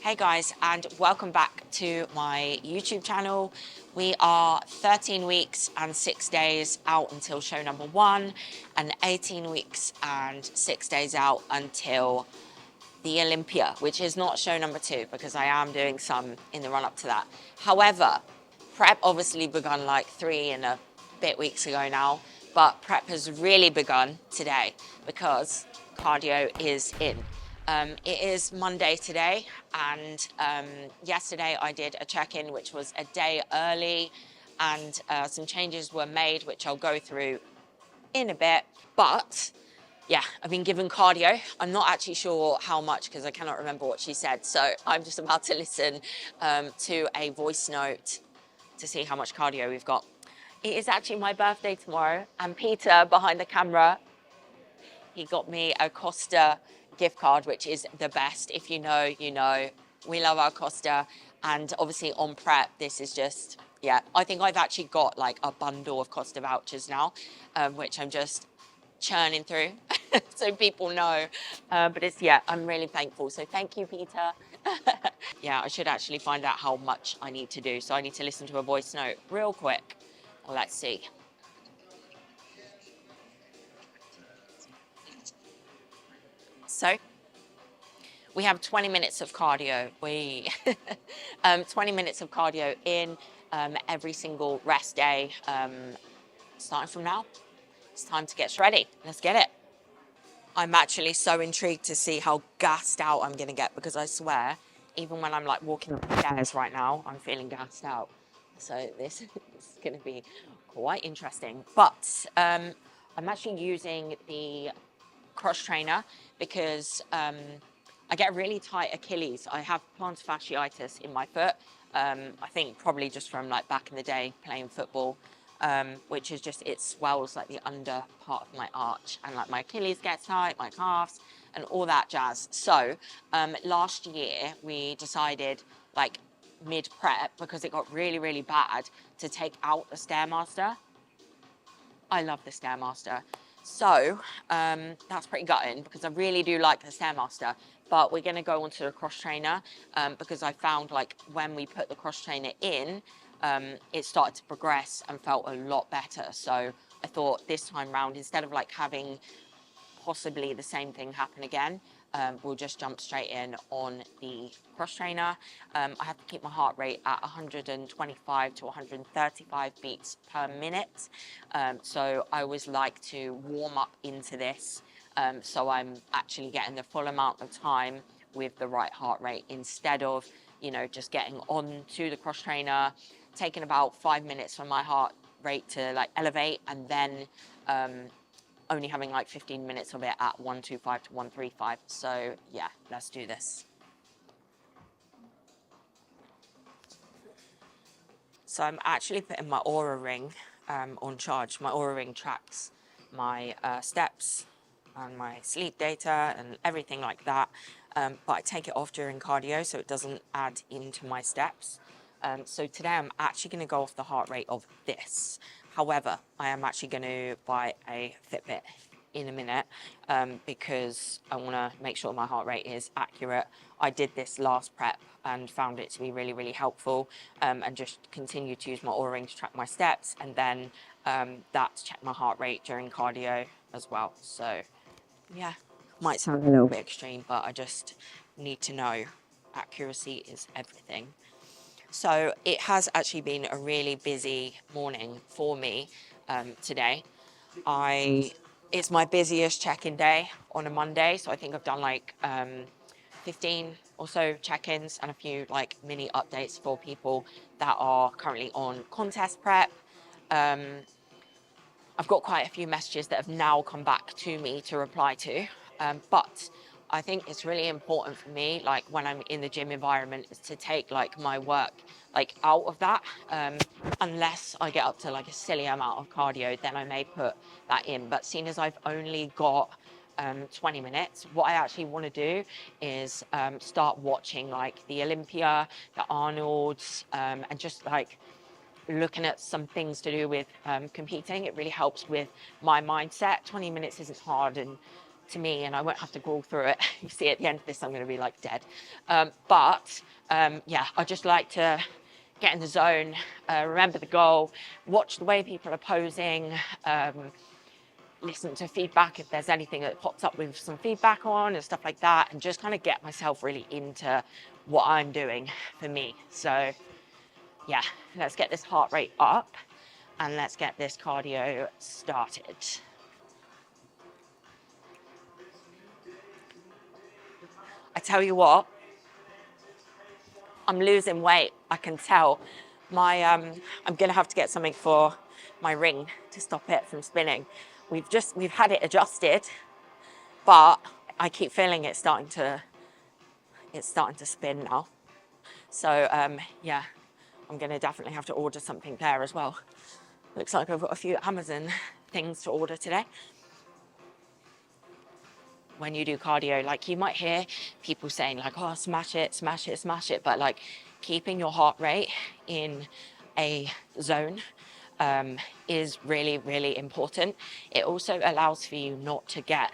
Hey guys, and welcome back to my YouTube channel. We are 13 weeks and 6 days out until show number 1 and 18 weeks and 6 days out until the Olympia, which is not show number 2 because I am doing some in the run up to that. However, prep obviously begun like 3 and a bit weeks ago now, but prep has really begun today because cardio is in. It is Monday today, and yesterday I did a check-in which was a day early, and some changes were made which I'll go through in a bit. But yeah, I've been given cardio. I'm not actually sure how much because I cannot remember what she said, so I'm just about to listen to a voice note to see how much cardio we've got. It is actually my birthday tomorrow, and Peter behind the camera, he got me a Costa gift card, which is the best. If you know, you know. We love our Costa. And obviously on prep, this is just, yeah. I think I've actually got like a bundle of Costa vouchers now, which I'm just churning through so people know. But it's, yeah, I'm really thankful. So thank you, Peter. Yeah, I should actually find out how much I need to do. So I need to listen to a voice note real quick. Let's see. So we have 20 minutes of cardio. 20 minutes of cardio in every single rest day. Starting from now, it's time to get ready. Let's get it. I'm actually so intrigued to see how gassed out I'm going to get, because I swear, even when I'm like walking up the stairs right now, I'm feeling gassed out. So this is going to be quite interesting. But I'm actually using the cross trainer because I get really tight Achilles. I have plantar fasciitis in my foot. I think probably just from like back in the day playing football, which is just, it swells like the under part of my arch, and like my Achilles gets tight, my calves and all that jazz. So last year we decided, like mid prep, because it got really, really bad, to take out the Stairmaster. I love the Stairmaster. So that's pretty gutting because I really do like the Stairmaster, but we're going to go onto the cross trainer because I found like when we put the cross trainer in, it started to progress and felt a lot better. So I thought this time round, instead of like having possibly the same thing happen again, we'll just jump straight in on the cross trainer. I have to keep my heart rate at 125 to 135 beats per minute. So I always like to warm up into this, so I'm actually getting the full amount of time with the right heart rate, instead of, you know, just getting on to the cross trainer, taking about 5 minutes for my heart rate to like elevate, and then only having like 15 minutes of it at 125 to 135. So yeah, let's do this. So I'm actually putting my Aura Ring on charge. My Aura Ring tracks my steps and my sleep data and everything like that. But I take it off during cardio so it doesn't add into my steps. So today I'm actually going to go off the heart rate of this. However, I am actually going to buy a Fitbit in a minute because I want to make sure my heart rate is accurate. I did this last prep and found it to be really, really helpful, and just continue to use my Aura Ring to track my steps, and then that to check my heart rate during cardio as well. So yeah, might sound a little bit extreme, but I just need to know. Accuracy is everything. So it has actually been a really busy morning for me today. It's my busiest check-in day on a Monday, so I think I've done like 15 or so check-ins and a few like mini updates for people that are currently on contest prep. I've got quite a few messages that have now come back to me to reply to, but I think it's really important for me, like when I'm in the gym environment, is to take like my work like out of that. Unless I get up to like a silly amount of cardio, then I may put that in. But seeing as I've only got 20 minutes, what I actually want to do is start watching like the Olympia, the Arnold's, and just like looking at some things to do with competing. It really helps with my mindset. 20 minutes isn't hard, and to me, and I won't have to crawl through it. You see, at the end of this, I'm going to be like dead. Yeah, I just like to get in the zone, remember the goal, watch the way people are posing, listen to feedback if there's anything that pops up with some feedback on and stuff like that, and just kind of get myself really into what I'm doing for me. So yeah, let's get this heart rate up and let's get this cardio started. I tell you what, I'm losing weight. I can tell. I'm gonna have to get something for my ring to stop it from spinning. We've had it adjusted, but I keep feeling it's starting to spin now. So yeah, I'm gonna definitely have to order something there as well. Looks like I've got a few Amazon things to order today. When you do cardio, like you might hear people saying like, oh, smash it, smash it, smash it. But like keeping your heart rate in a zone is really, really important. It also allows for you not to get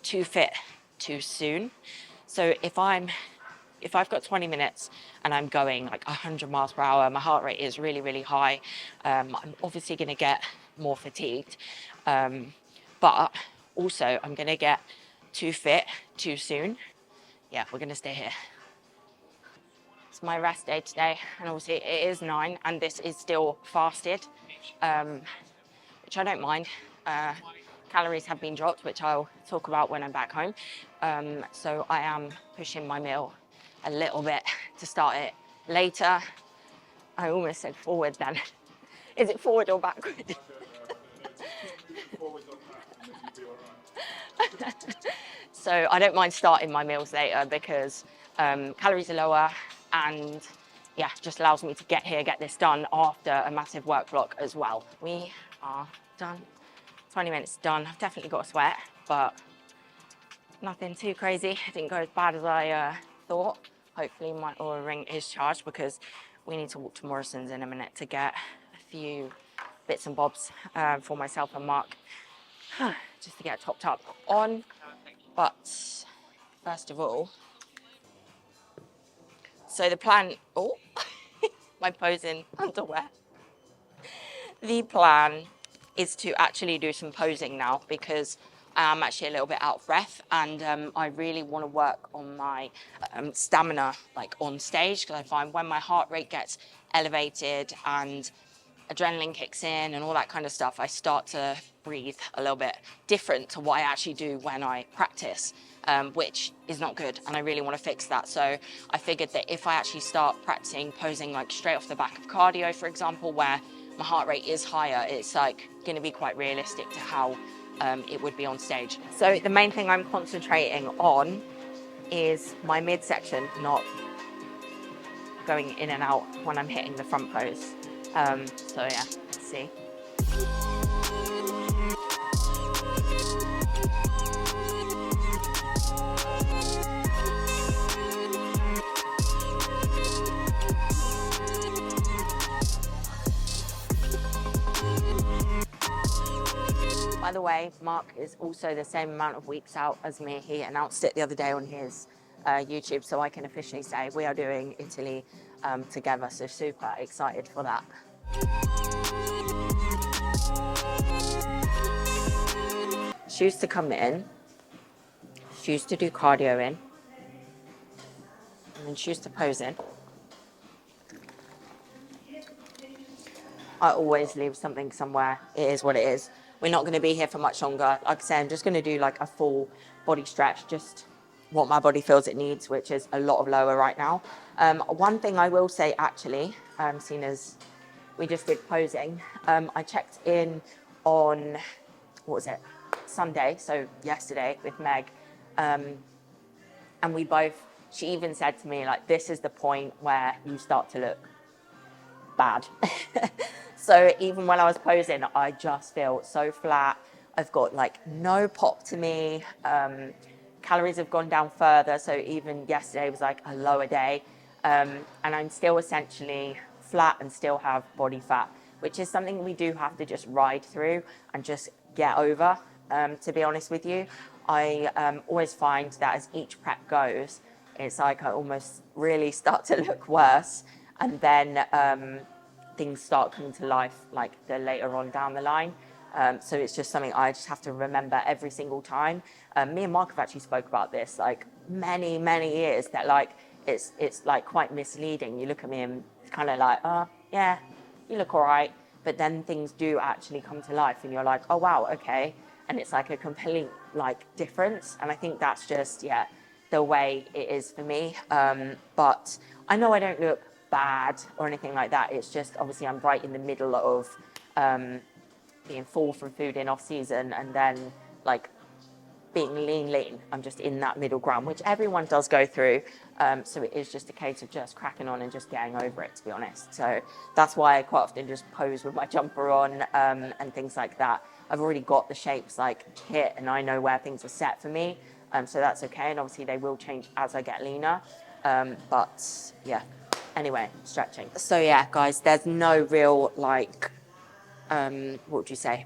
too fit too soon. So if I've got 20 minutes and I'm going like 100 miles per hour, my heart rate is really, really high. I'm obviously going to get more fatigued. But also I'm going to get too fit too soon. Yeah, we're going to stay here. It's my rest day today, and obviously it is 9 and this is still fasted, which I don't mind. Calories have been dropped, which I'll talk about when I'm back home. So I am pushing my meal a little bit to start it later. I almost said forward then. Is it forward or backward? So I don't mind starting my meals later because calories are lower, and yeah, just allows me to get here, get this done after a massive work block as well. We are done. 20 minutes done. I've definitely got a sweat, but nothing too crazy. It didn't go as bad as I thought. Hopefully my Oura ring is charged because we need to walk to Morrison's in a minute to get a few bits and bobs for myself and Mark, just to get topped up on. But first of all, so the plan, oh, my posing underwear. The plan is to actually do some posing now because I'm actually a little bit out of breath, and I really want to work on my stamina like on stage, because I find when my heart rate gets elevated and adrenaline kicks in and all that kind of stuff, I start to breathe a little bit different to what I actually do when I practice, which is not good, and I really want to fix that. So I figured that if I actually start practicing posing like straight off the back of cardio, for example, where my heart rate is higher, it's like going to be quite realistic to how it would be on stage. So the main thing I'm concentrating on is my midsection not going in and out when I'm hitting the front pose. So yeah, let's see. By the way, Mark is also the same amount of weeks out as me. He announced it the other day on his YouTube, so I can officially say we are doing Italy together. So super excited for that. Shoes to come in, shoes to do cardio in, and then shoes to pose in. I always leave something somewhere. It is what it is. We're not going to be here for much longer. Like I say, I'm just going to do like a full body stretch, just what my body feels it needs, which is a lot of lower right now. One thing I will say actually, seeing as we just did posing, I checked in on, what was it, Sunday, so yesterday with Meg, and we both, she even said to me, like, this is the point where you start to look bad. So even when I was posing, I just feel so flat. I've got like no pop to me. Calories have gone down further. So even yesterday was like a lower day. And I'm still essentially flat and still have body fat, which is something we do have to just ride through and just get over. To be honest with you, I always find that as each prep goes, it's like I almost really start to look worse, and then things start coming to life like the later on down the line. So it's just something I just have to remember every single time. Me and Mark have actually spoke about this like many years, that like it's like quite misleading. You look at me and it's kind of like, oh yeah, you look all right, but then things do actually come to life, and you're like, oh wow, okay, and it's like a complete like difference. And I think that's just the way it is for me. But I know I don't look bad or anything like that. It's just obviously I'm right in the middle of being full from food in off season, and then like being lean. I'm just in that middle ground, which everyone does go through. So it is just a case of just cracking on and just getting over it, to be honest. So that's why I quite often just pose with my jumper on and things like that. I've already got the shapes like hit, and I know where things are set for me. So that's okay. And obviously they will change as I get leaner. But yeah, anyway, stretching. So yeah, guys, there's no real like, what would you say,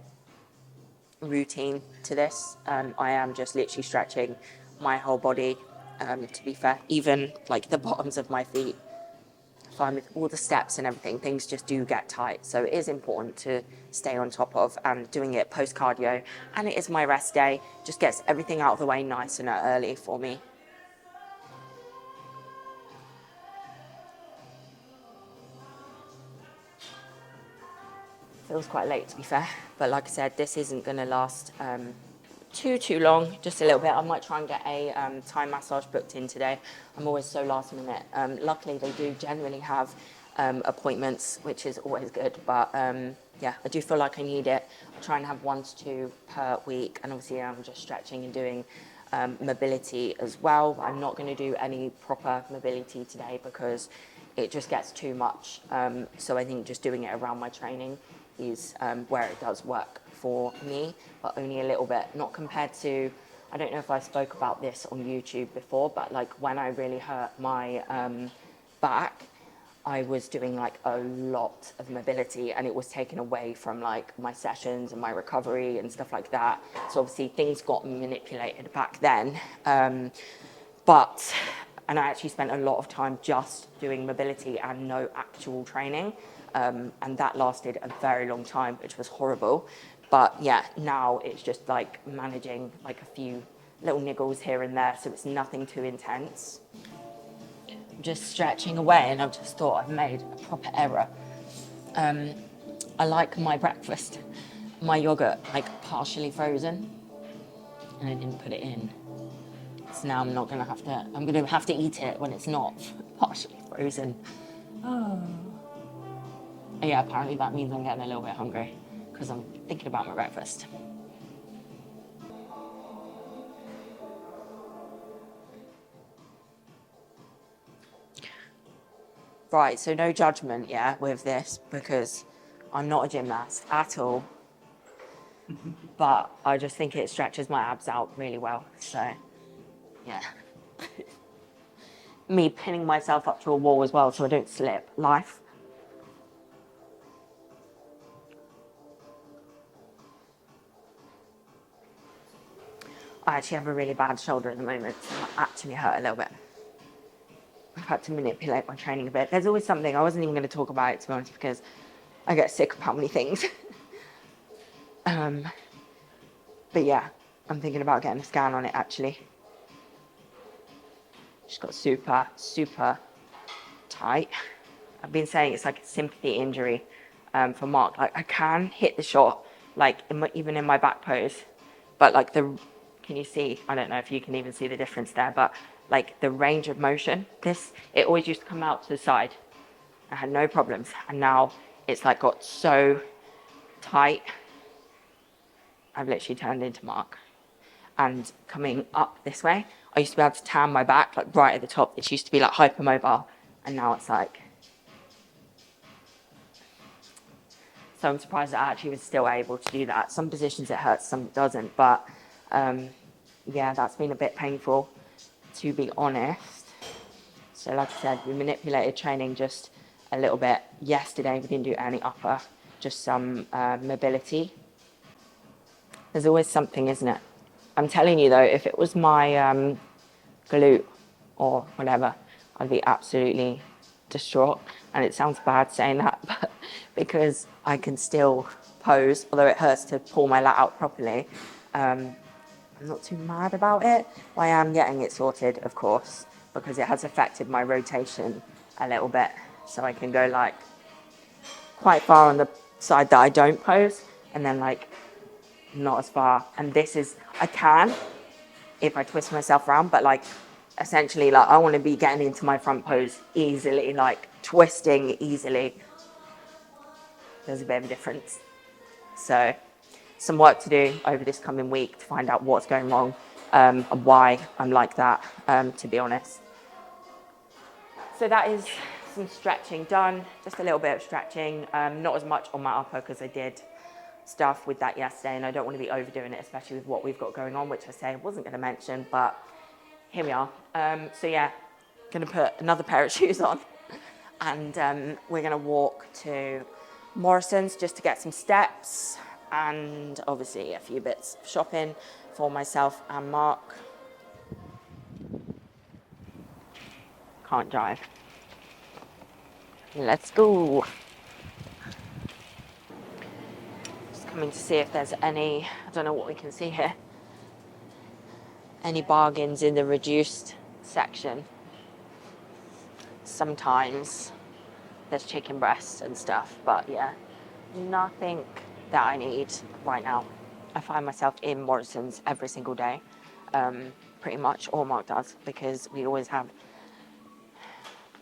routine to this. I am just literally stretching my whole body, to be fair, even like the bottoms of my feet. Fine with all the steps and everything, things just do get tight. So it is important to stay on top of, and doing it post cardio. And it is my rest day, just gets everything out of the way nice and early for me. Feels quite late, to be fair, but like I said, this isn't going to last too long, just a little bit. I might try and get a Thai massage booked in today. I'm always so last minute. Luckily they do generally have appointments, which is always good, but yeah, I do feel like I need it. I try and have 1 to 2 per week, and obviously I'm just stretching and doing mobility as well. I'm not going to do any proper mobility today because it just gets too much. So I think just doing it around my training is where it does work for me, but only a little bit. Not compared to, I don't know if I spoke about this on YouTube before, but like when I really hurt my back, I was doing like a lot of mobility, and it was taken away from like my sessions and my recovery and stuff like that. So obviously things got manipulated back then. And I actually spent a lot of time just doing mobility and no actual training. And that lasted a very long time, which was horrible. But yeah, now it's just like managing like a few little niggles here and there, so it's nothing too intense. Just stretching away, and I've just thought I've made a proper error. I like my breakfast, my yogurt, like partially frozen, and I didn't put it in. So now I'm gonna have to eat it when it's not partially frozen. Oh. Yeah, apparently that means I'm getting a little bit hungry because I'm thinking about my breakfast. Right, so no judgment, yeah, with this, because I'm not a gymnast at all. But I just think it stretches my abs out really well. So, yeah. Me pinning myself up to a wall as well so I don't slip. Life. I actually have a really bad shoulder at the moment, so I actually hurt a little bit. I've had to manipulate my training a bit. There's always something. I wasn't even going to talk about it, to be honest, because I get sick of how many things. But yeah, I'm thinking about getting a scan on it, actually. She's got super tight. I've been saying it's like a sympathy injury for Mark. Like I can hit the shot, like even in my back pose, but like can you see? I don't know if you can even see the difference there, but like the range of motion, it always used to come out to the side. I had no problems, and now it's like got so tight. I've literally turned into Mark. And coming up this way, I used to be able to tan my back like right at the top. It used to be like hypermobile, and now it's like. So I'm surprised that I actually was still able to do that. Some positions it hurts, some it doesn't. But yeah, that's been a bit painful, to be honest. So like I said, we manipulated training just a little bit. Yesterday we didn't do any upper, just some mobility. There's always something, isn't it? I'm telling you though, if it was my glute or whatever, I'd be absolutely distraught. And it sounds bad saying that, but because I can still pose, although it hurts to pull my lat out properly, I'm not too mad about it. I am getting it sorted, of course, because it has affected my rotation a little bit. So I can go like quite far on the side that I don't pose, and then like not as far. And this is, I can if I twist myself around, but like essentially like I want to be getting into my front pose easily, like twisting easily. There's a bit of a difference. So some work to do over this coming week to find out what's going wrong, and why I'm like that, to be honest. So that is some stretching done, just a little bit of stretching, not as much on my upper because I did stuff with that yesterday and I don't want to be overdoing it, especially with what we've got going on, which I say I wasn't going to mention, but here we are. So yeah, going to put another pair of shoes on and we're going to walk to Morrison's just to get some steps and obviously a few bits of shopping for myself and Mark. Can't drive. Let's go. Just coming to see if there's any, I don't know what we can see here, any bargains in the reduced section. Sometimes there's chicken breasts and stuff, but yeah, nothing that I need right now. I find myself in Morrison's every single day, pretty much, or Mark does, because we always have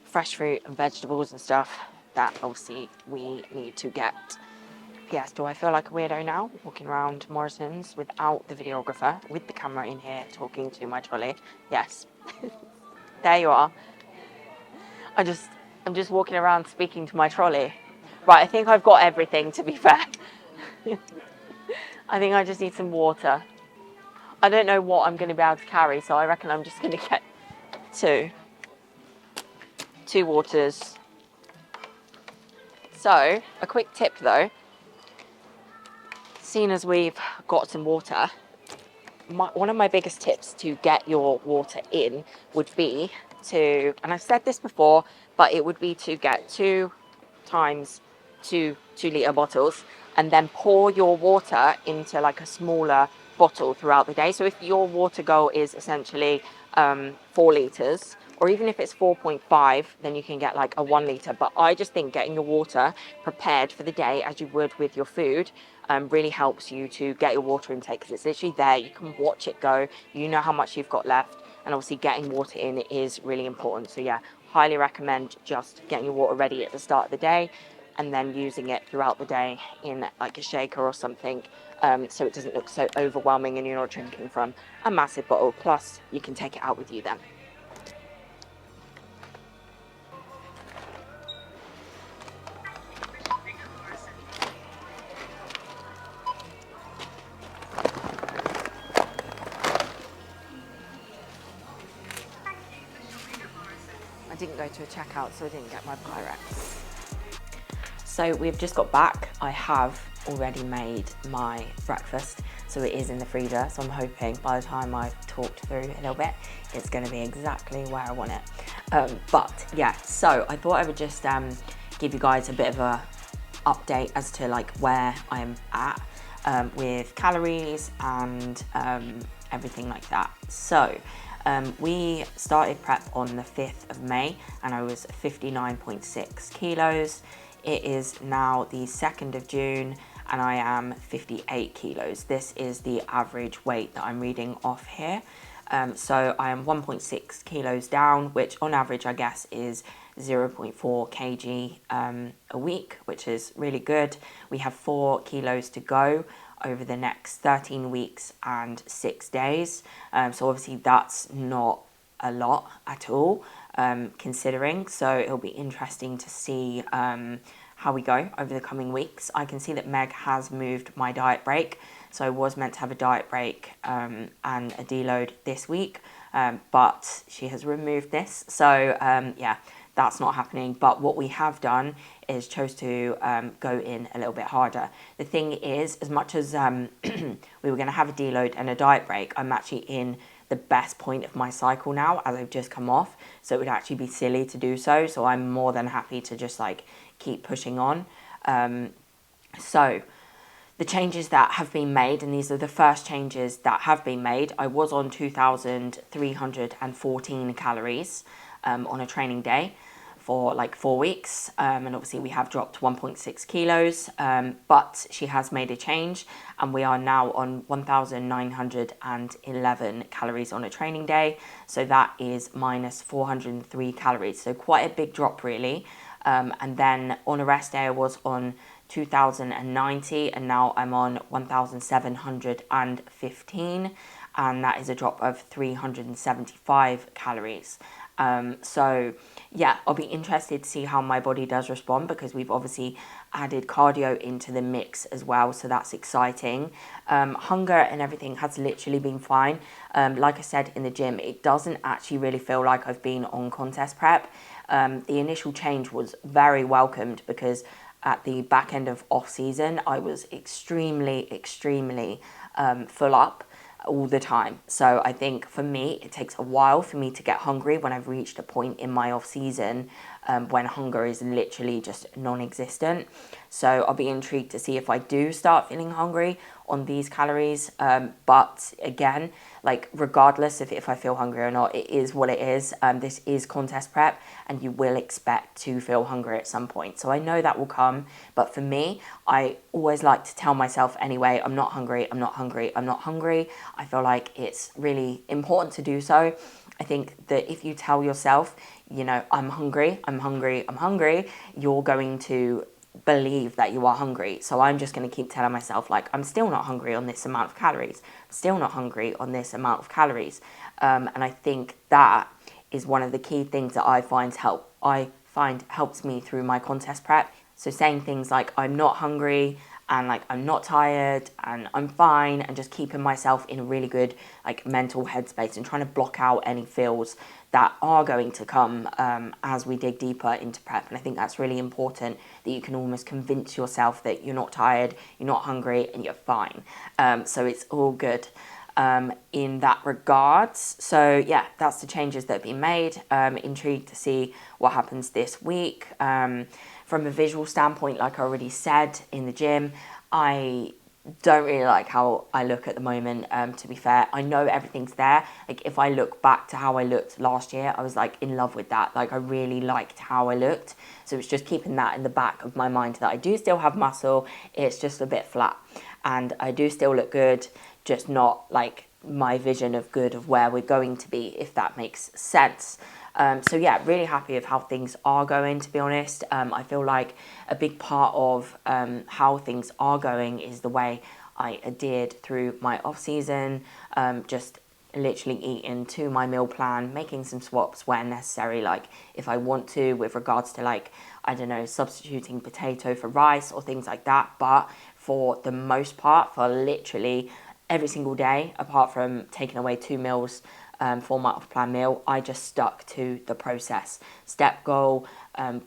fresh fruit and vegetables and stuff that obviously we need to get. Yes, do I feel like a weirdo now, walking around Morrison's without the videographer, with the camera in here, talking to my trolley? Yes. There you are. I'm just walking around speaking to my trolley. Right, I think I've got everything, to be fair. I think I just need some water. I don't know what I'm going to be able to carry, so I reckon I'm just going to get two waters. So, a quick tip though, seeing as we've got some water, one of my biggest tips to get your water in would be to, and I've said this before, but it would be to get 2 times 2 2-litre bottles and then pour your water into like a smaller bottle throughout the day. So if your water goal is essentially 4 litres, or even if it's 4.5, then you can get like a 1 litre. But I just think getting your water prepared for the day as you would with your food really helps you to get your water intake, because it's literally there. You can watch it go. You know how much you've got left. And obviously getting water in is really important. So yeah, highly recommend just getting your water ready at the start of the day and then using it throughout the day in like a shaker or something, so it doesn't look so overwhelming and you're not drinking from a massive bottle. Plus, you can take it out with you then. I didn't go to a checkout, so I didn't get my Pyrex. So we've just got back. I have already made my breakfast, so it is in the freezer. So I'm hoping by the time I've talked through a little bit, it's going to be exactly where I want it. But yeah, so I thought I would just give you guys a bit of a update as to like where I'm at with calories and everything like that. So we started prep on the 5th of May and I was 59.6 kilos. It is now the 2nd of June and I am 58 kilos. This is the average weight that I'm reading off here. So I am 1.6 kilos down, which on average I guess is 0.4 kg a week, which is really good. We have 4 kilos to go over the next 13 weeks and 6 days. So obviously that's not a lot at all, considering. So it'll be interesting to see how we go over the coming weeks. I can see that Meg has moved my diet break. So I was meant to have a diet break and a deload this week, but she has removed this. So yeah, that's not happening. But what we have done is chose to go in a little bit harder. The thing is, as much as we were going to have a deload and a diet break, I'm actually in the best point of my cycle now, as I've just come off. So it would actually be silly to do so. So I'm more than happy to just like keep pushing on. So the changes that have been made, and these are the first changes that have been made. I was on 2,314 calories on a training day for like 4 weeks, and obviously we have dropped 1.6 kilos, but she has made a change, and we are now on 1,911 calories on a training day. So that is minus 403 calories, so quite a big drop really. And then on a rest day I was on 2,090, and now I'm on 1,715, and that is a drop of 375 calories. So yeah, I'll be interested to see how my body does respond, because we've obviously added cardio into the mix as well, so that's exciting. Hunger and everything has literally been fine. Like I said in the gym, it doesn't actually really feel like I've been on contest prep. The initial change was very welcomed, because at the back end of off season I was extremely full up all the time. So I think for me it takes a while for me to get hungry when I've reached a point in my off season when hunger is literally just non-existent. So I'll be intrigued to see if I do start feeling hungry on these calories, but again, like regardless of if I feel hungry or not, it is what it is. This is contest prep, and you will expect to feel hungry at some point, so I know that will come. But for me, I always like to tell myself anyway, I'm not hungry, I'm not hungry, I'm not hungry. I feel like it's really important to do so. I think that if you tell yourself, you know, I'm hungry, I'm hungry, I'm hungry, you're going to believe that you are hungry. So I'm just going to keep telling myself, like, I'm still not hungry on this amount of calories, I'm still not hungry on this amount of calories. And I think that is one of the key things that I find helps me through my contest prep. So saying things like I'm not hungry, and like I'm not tired, and I'm fine, and just keeping myself in a really good like mental headspace, and trying to block out any feels that are going to come as we dig deeper into prep. And I think that's really important, that you can almost convince yourself that you're not tired, you're not hungry, and you're fine. So it's all good in that regards. So yeah, that's the changes that have been made. Intrigued to see what happens this week. From a visual standpoint, like I already said in the gym, I don't really like how I look at the moment, to be fair. I know everything's there. Like if I look back to how I looked last year, I was like in love with that. Like I really liked how I looked. So it's just keeping that in the back of my mind, that I do still have muscle, it's just a bit flat. And I do still look good, just not like my vision of good of where we're going to be, if that makes sense. So yeah, really happy with how things are going, to be honest. I feel like a big part of how things are going is the way I adhered through my off season, just literally eating to my meal plan, making some swaps where necessary, like if I want to, with regards to like, I don't know, substituting potato for rice or things like that. But for the most part, for literally every single day, apart from taking away 2 meals for my off-plan meal, I just stuck to the process. Step goal,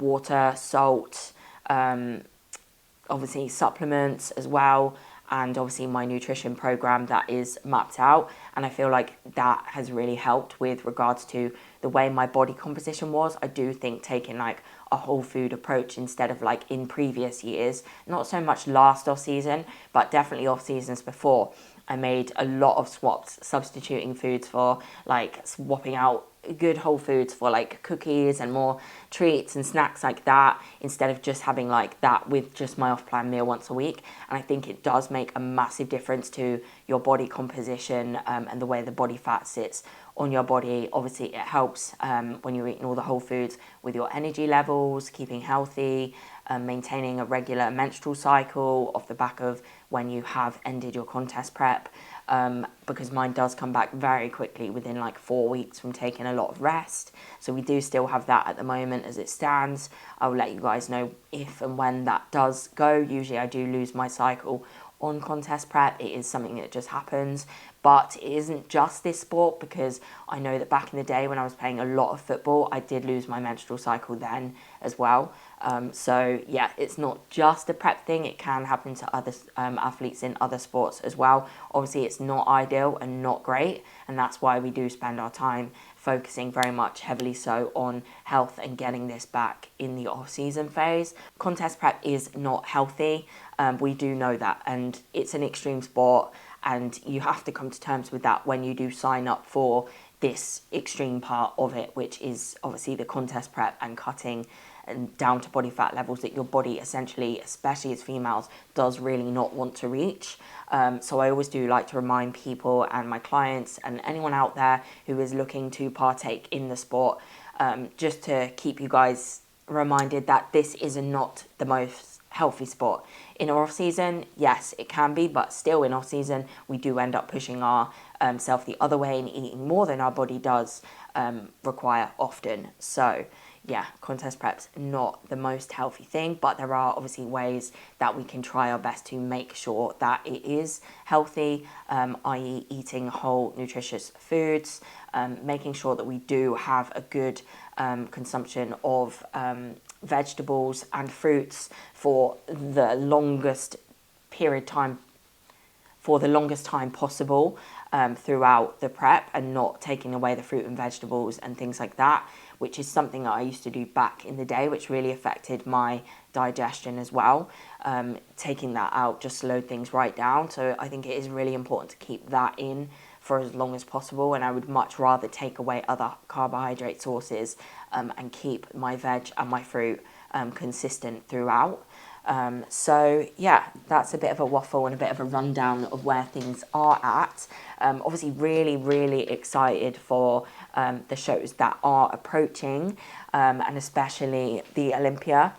water, salt, obviously supplements as well, and obviously my nutrition program that is mapped out. And I feel like that has really helped with regards to the way my body composition was. I do think taking like a whole food approach instead of like in previous years, not so much last off season, but definitely off seasons before, I made a lot of swaps, substituting foods for like swapping out good whole foods for like cookies and more treats and snacks like that, instead of just having like that with just my off-plan meal once a week. And I think it does make a massive difference to your body composition and the way the body fat sits on your body. Obviously it helps when you're eating all the whole foods with your energy levels, keeping healthy, maintaining a regular menstrual cycle off the back of when you have ended your contest prep, because mine does come back very quickly within like 4 weeks from taking a lot of rest. So we do still have that at the moment as it stands. I will let you guys know if and when that does go. Usually I do lose my cycle on contest prep. It is something that just happens, but it isn't just this sport, because I know that back in the day when I was playing a lot of football, I did lose my menstrual cycle then as well. So yeah, it's not just a prep thing. It can happen to other athletes in other sports as well. Obviously, it's not ideal and not great, and that's why we do spend our time focusing very much heavily so on health and getting this back in the off-season phase. Contest prep is not healthy. We do know that, and it's an extreme sport, and you have to come to terms with that when you do sign up for this extreme part of it, which is obviously the contest prep and cutting and down to body fat levels that your body essentially, especially as females, does really not want to reach. So I always do like to remind people and my clients and anyone out there who is looking to partake in the sport, just to keep you guys reminded that this is not the most healthy sport. In off season, yes, it can be, but still in off season, we do end up pushing our self the other way and eating more than our body does require often. So yeah, contest prep's not the most healthy thing, but there are obviously ways that we can try our best to make sure that it is healthy, i.e. eating whole, nutritious foods, making sure that we do have a good consumption of vegetables and fruits for the longest time possible throughout the prep, and not taking away the fruit and vegetables and things like that, which is something that I used to do back in the day, which really affected my digestion as well. Taking that out just slowed things right down. So I think it is really important to keep that in for as long as possible, and I would much rather take away other carbohydrate sources and keep my veg and my fruit consistent throughout. So yeah, that's a bit of a waffle and a bit of a rundown of where things are at. Obviously really excited for the shows that are approaching, and especially the Olympia.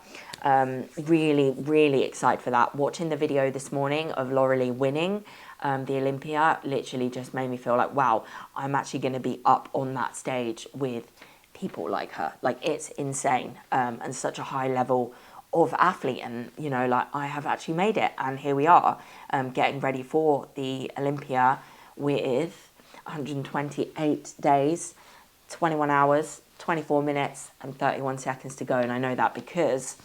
Really excited for that. Watching the video this morning of Laurelie winning the Olympia literally just made me feel like, wow, I'm actually going to be up on that stage with people like her. Like, it's insane, and such a high level of athlete, and you know, like, I have actually made it, and here we are, getting ready for the Olympia with 128 days, 21 hours, 24 minutes and 31 seconds to go. And I know that because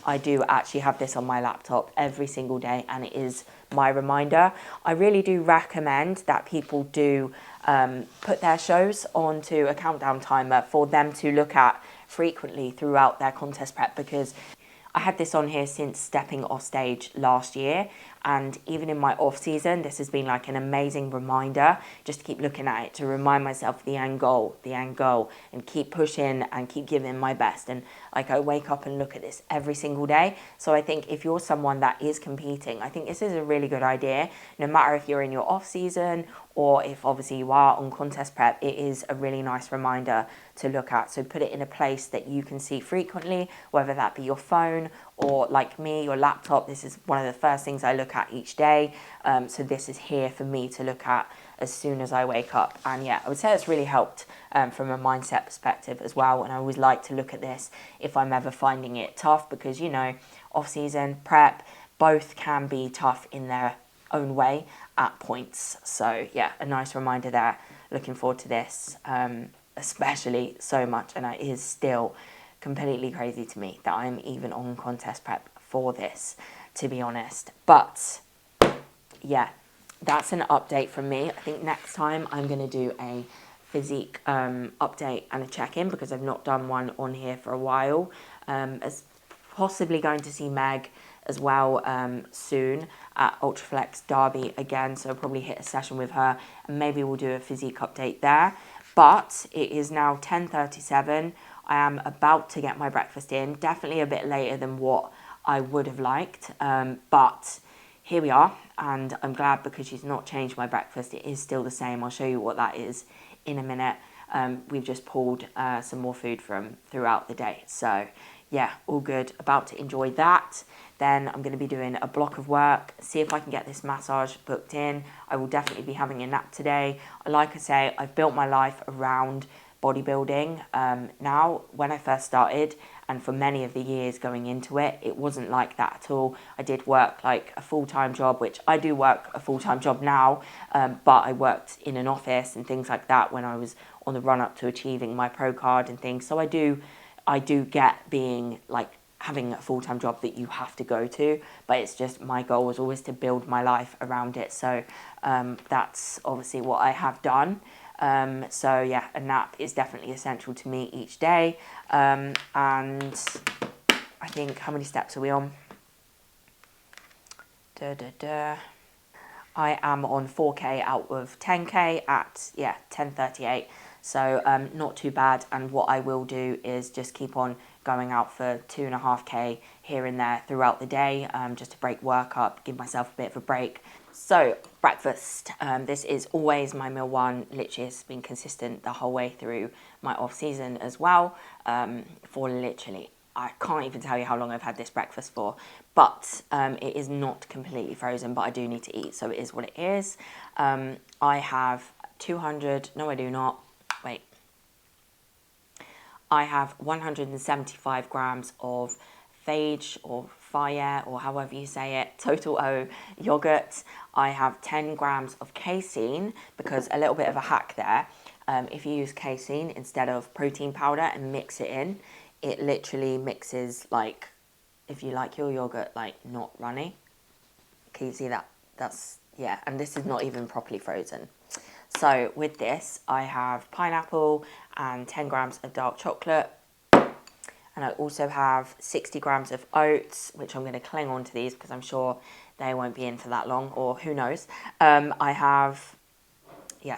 I do actually have this on my laptop every single day, and it is my reminder. I really do recommend that people do put their shows onto a countdown timer for them to look at frequently throughout their contest prep, because I had this on here since stepping off stage last year, and even in my off season, this has been like an amazing reminder just to keep looking at it, to remind myself the end goal, and keep pushing and keep giving my best. And like, I wake up and look at this every single day. So I think if you're someone that is competing, I think this is a really good idea. No matter if you're in your off season or if obviously you are on contest prep, it is a really nice reminder to look at. So put it in a place that you can see frequently, whether that be your phone or, like me, your laptop. This is one of the first things I look at each day. So this is here for me to look at as soon as I wake up. And yeah, I would say it's really helped from a mindset perspective as well. And I always like to look at this if I'm ever finding it tough, because, you know, off-season, prep, both can be tough in their own way at points. So yeah, a nice reminder there. Looking forward to this, especially so much. And it is still completely crazy to me that I'm even on contest prep for this, to be honest. But yeah, that's an update from me. I think next time I'm going to do a physique update and a check-in, because I've not done one on here for a while. As possibly going to see Meg as well soon at Ultraflex Derby again, so I'll probably hit a session with her and maybe we'll do a physique update there. But it is now 10:37. I am about to get my breakfast in, definitely a bit later than what I would have liked, but here we are, and I'm glad because she's not changed my breakfast. It is still the same. I'll show you what that is in a minute. We've just pulled some more food from throughout the day, so yeah, all good. About to enjoy that. Then I'm going to be doing a block of work, see if I can get this massage booked in. I will definitely be having a nap today. Like I say, I've built my life around bodybuilding now. When I first started, and for many of the years going into it, it wasn't like that at all. I did work like a full-time job, which I do work a full-time job now, but I worked in an office and things like that when I was on the run-up to achieving my pro card and things. So I do get being like having a full-time job that you have to go to, but it's just my goal was always to build my life around it. So that's obviously what I have done. So yeah, a nap is definitely essential to me each day. And I think, how many steps are we on? I am on 4K out of 10K at 10:38. So not too bad. And what I will do is just keep on going out for 2.5K here and there throughout the day, just to break work up, give myself a bit of a break. So breakfast, this is always my meal one. Literally it's been consistent the whole way through my off season as well, for literally, I can't even tell you how long I've had this breakfast for, but it is not completely frozen, but I do need to eat, so it is what it is. I have 200, no I do not, wait. I have 175 grams of phage or fire, or however you say it, Total O yogurt. I have 10 grams of casein, because a little bit of a hack there. If you use casein instead of protein powder and mix it in, it literally mixes, like, if you like your yogurt like not runny. Can you see that? That's, yeah, and this is not even properly frozen. So with this, I have pineapple and 10 grams of dark chocolate. And I also have 60 grams of oats, which I'm going to cling on to these because I'm sure they won't be in for that long, or who knows. I have,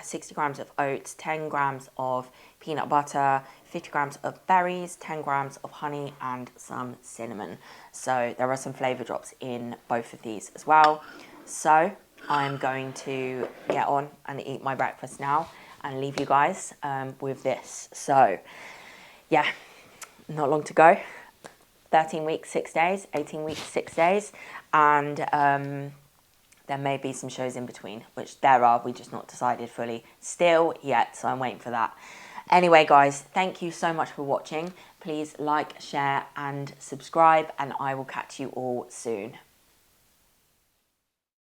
60 grams of oats, 10 grams of peanut butter, 50 grams of berries, 10 grams of honey, and some cinnamon. So there are some flavour drops in both of these as well. So I'm going to get on and eat my breakfast now and leave you guys with this. So yeah, not long to go. 13 weeks, 6 days, 18 weeks, 6 days, and there may be some shows in between, which there are, we just not decided fully still yet, so I'm waiting for that. Anyway, guys, thank you so much for watching. Please like, share, and subscribe, and I will catch you all soon.